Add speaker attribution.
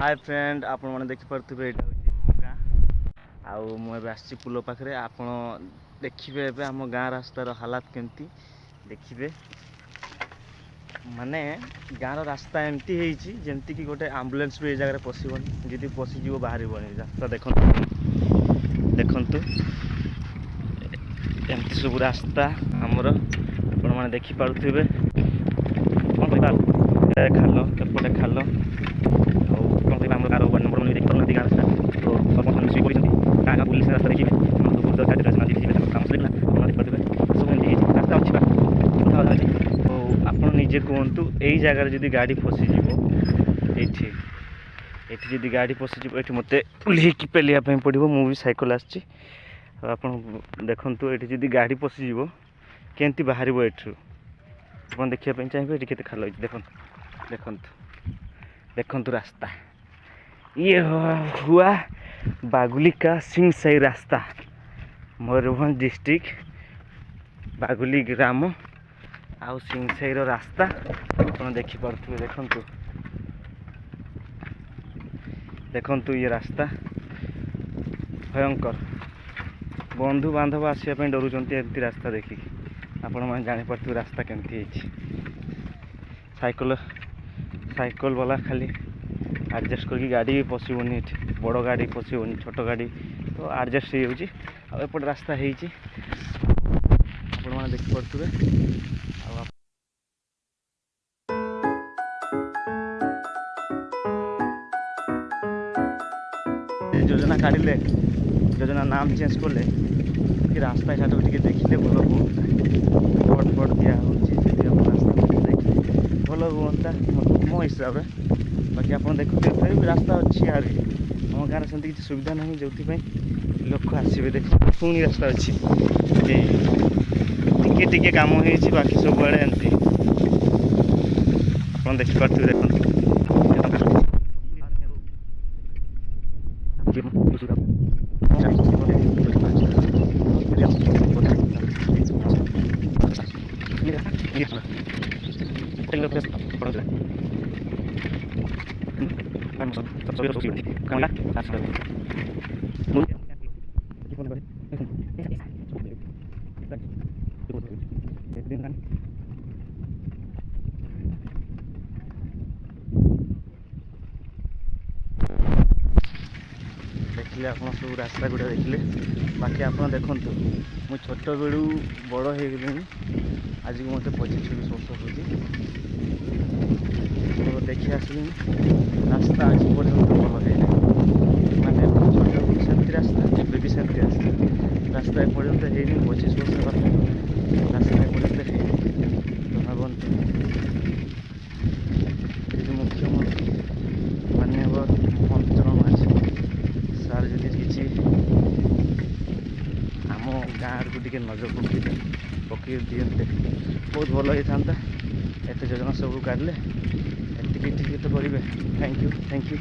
Speaker 1: Hi friend आपण मैंने देखिपे यहाँ हूँ गाँ आउ मुझे आसी पुल पाखे आप देखिए एवं आम गाँ रास्तार हालात केमती देखिए माने गाँव रास्ता एमती जमती कि गोटे आम्बुलांस भी जगह पशबनी जी पशिज बाहर रास्ता देखु एमती सब रास्ता आमर आप देखिपे खाल एपटे खाल आम कार नंबर देखी पार गाँ रास्ता तो सरपंच मिस गाँ गाँ पुलिस रास्ता देखिए रास्ता अच्छी तो आप निजे कहतु यही जगार जब गाड़ी फसीज ये गाड़ी फसीज ये मत ओल्ल पेलिया पड़ो मुझे सैकल आसी देखु ये जब गाड़ी पसीज केमती बाहर एठू आप देखा चाहिए ये खाल देखु देखु रास्ता ये हुआ बागुली का सिंह सही रास्ता मयूरभंज डिस्ट्रिक्ट बागुली ग्राम आउ सिंह सही रास्ता आप देखिपे देखु ये रास्ता भयंकर बंधु बांधव आसपा डरुंट एमती रास्ता देखिए आपण मैंने जापर रास्ता केमती साइकल साइकल वाला खाली एडजस्ट करके गाड़ी भी पशबनी बड़ गाड़ी पशबनी छोट गाड़ी तो एडजस्ट होपटे रास्ता होती देखिपे योजना काढ़ले योजना नाम चेंज कले कि रास्ता घाट टे देखिले भल हाँ फट फट दिया रास्ता देखिए भल हाँ मो हिसाब से बाकी आप देखते रास्ता अच्छी यार आम गाँव से किसी सुविधा ना जो लोक आसवे देख पुणी रास्ता अच्छी टे कम हो बाकी सब आड़े एमती आप देखिपे देखो देखिले आप सब रास्ता गुड़ा देखिले बाकी आप देखु मुझे छोट बेलू बड़ हो गली आज मत 25-26 वर्ष हो देखी आसली रास्ता आज पर्यटन भल है माने छोट सेमती रास्ता एवं भी सेमती रास्ता एपर्यंत है 25 वर्ष रास्ता एपर्यंत है तो भावत मुख्यमंत्री माननीय मोहन चरण माझी सार जदि किसी आम गाँव को टे नजर पकई दिखते बहुत भल होता एत योजना सब काढ़ले एति तो करेंगे। Thank you.